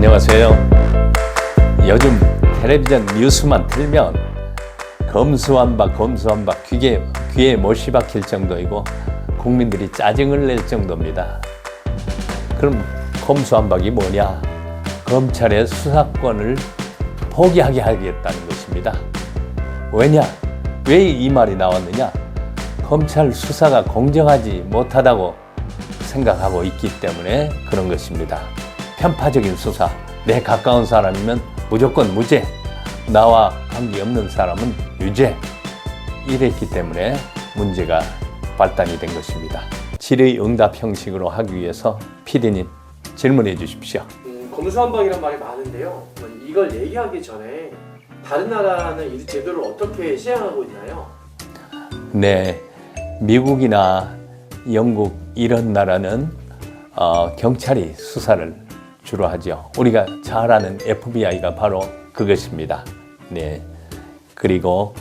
안녕하세요. 요즘 텔레비전 뉴스만 틀면 검수완박 귀에 못이 박힐 정도이고 국민들이 짜증을 낼 정도입니다. 그럼 검수완박이 뭐냐? 검찰의 수사권을 포기하게 하겠다는 것입니다. 왜냐? 왜 이 말이 나왔느냐? 검찰 수사가 공정하지 못하다고 생각하고 있기 때문에 그런 것입니다. 편파적인 수사, 내 가까운 사람이면 무조건 무죄, 나와 관계없는 사람은 유죄, 이랬기 때문에 문제가 발단이 된 것입니다. 질의응답 형식으로 하기 위해서 PD님 질문해 주십시오. 검수완박이란 말이 많은데요. 이걸 얘기하기 전에 다른 나라는 이 제도를 어떻게 시행하고 있나요? 네, 미국이나 영국 이런 나라는 경찰이 수사를 주로 하죠. 우리가 잘 아는 FBI가 바로 그것입니다. 네. 그리고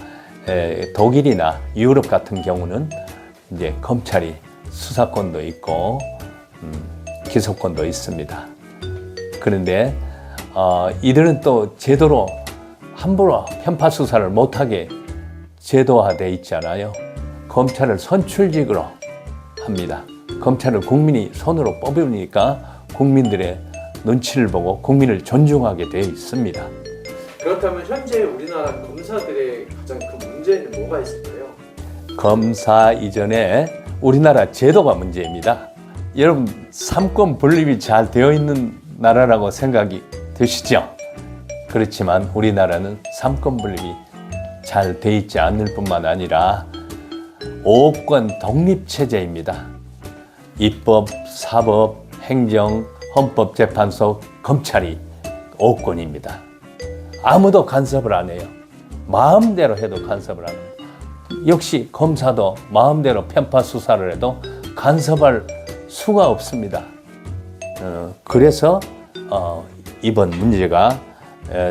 독일이나 유럽 같은 경우는 이제 검찰이 수사권도 있고 기소권도 있습니다. 그런데 이들은 또 제도로 함부로 편파 수사를 못하게 제도화되어 있잖아요. 검찰을 선출직으로 합니다. 검찰을 국민이 손으로 뽑으니까 국민들의 눈치를 보고 국민을 존중하게 되어 있습니다. 그렇다면 현재 우리나라 검사들의 가장 큰 문제는 뭐가 있을까요? 검사 이전에 우리나라 제도가 문제입니다. 여러분, 삼권 분립이 잘 되어 있는 나라라고 생각이 드시죠? 그렇지만 우리나라는 삼권 분립이 잘 되어 있지 않을 뿐만 아니라 5권 독립체제입니다. 입법, 사법, 행정, 헌법재판소, 검찰이 5권입니다. 아무도 간섭을 안 해요. 마음대로 해도 간섭을 안 해요. 역시 검사도 마음대로 편파 수사를 해도 간섭할 수가 없습니다. 그래서 이번 문제가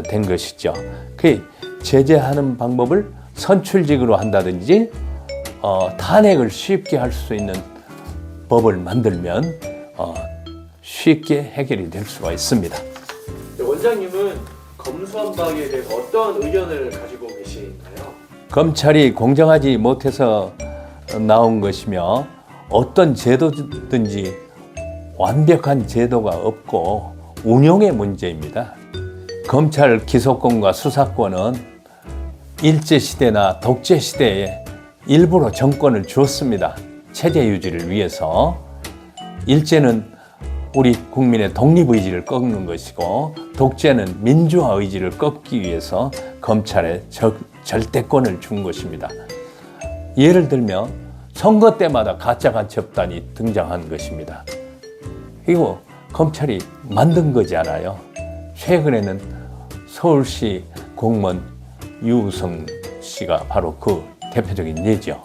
된 것이죠. 그 제재하는 방법을 선출직으로 한다든지 탄핵을 쉽게 할 수 있는 법을 만들면 쉽게 해결이 될 수가 있습니다. 원장님은 검수완박에 대해서 어떤 의견을 가지고 계시나요? 검찰이 공정하지 못해서 나온 것이며 어떤 제도든지 완벽한 제도가 없고 운용의 문제입니다. 검찰 기소권과 수사권은 일제시대나 독재시대에 일부러 정권을 주었습니다. 체제 유지를 위해서. 일제는 우리 국민의 독립의지를 꺾는 것이고 독재는 민주화 의지를 꺾기 위해서 검찰에 절대권을 준 것입니다. 예를 들면 선거 때마다 가짜 간첩단이 등장한 것입니다. 이거 검찰이 만든 거지 않아요. 최근에는 서울시 공무원 유우성 씨가 바로 그 대표적인 예죠.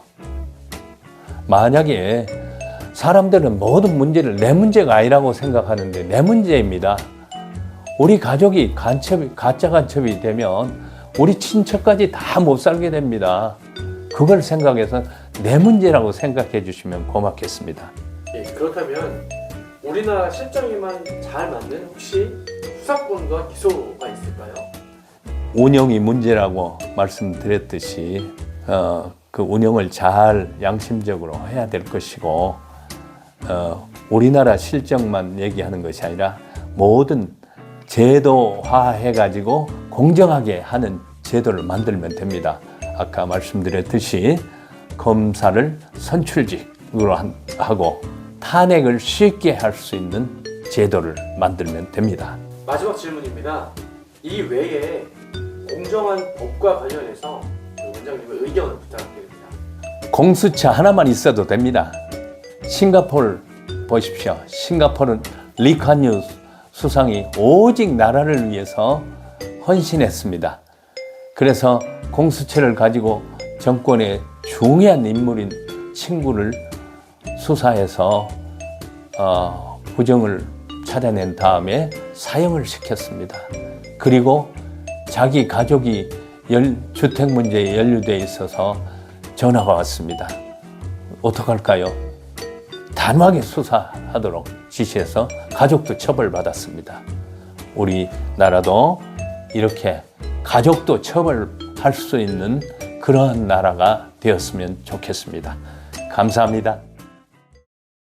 만약에 사람들은 모든 문제를 내 문제가 아니라고 생각하는데 내 문제입니다. 우리 가족이 가짜 간첩이 되면 우리 친척까지 다 못 살게 됩니다. 그걸 생각해서 내 문제라고 생각해 주시면 고맙겠습니다. 예, 그렇다면 우리나라 실정에만 잘 맞는 혹시 수사권과 기소가 있을까요? 운영이 문제라고 말씀드렸듯이 그 운영을 잘 양심적으로 해야 될 것이고 우리나라 실정만 얘기하는 것이 아니라 모든 제도화해가지고 공정하게 하는 제도를 만들면 됩니다. 아까 말씀드렸듯이 검사를 선출직으로 하고 탄핵을 쉽게 할 수 있는 제도를 만들면 됩니다. 마지막 질문입니다. 이 외에 공정한 법과 관련해서 원장님의 의견을 부탁드립니다. 공수처 하나만 있어도 됩니다. 싱가포르 보십시오. 싱가포르는 리칸유 수상이 오직 나라를 위해서 헌신했습니다. 그래서 공수처를 가지고 정권의 중요한 인물인 친구를 수사해서 부정을 찾아낸 다음에 사형을 시켰습니다. 그리고 자기 가족이 주택 문제에 연루되어 있어서 전화가 왔습니다. 어떡할까요? 단호하게 수사하도록 지시해서 가족도 처벌받았습니다. 우리나라도 이렇게 가족도 처벌할 수 있는 그러한 나라가 되었으면 좋겠습니다. 감사합니다.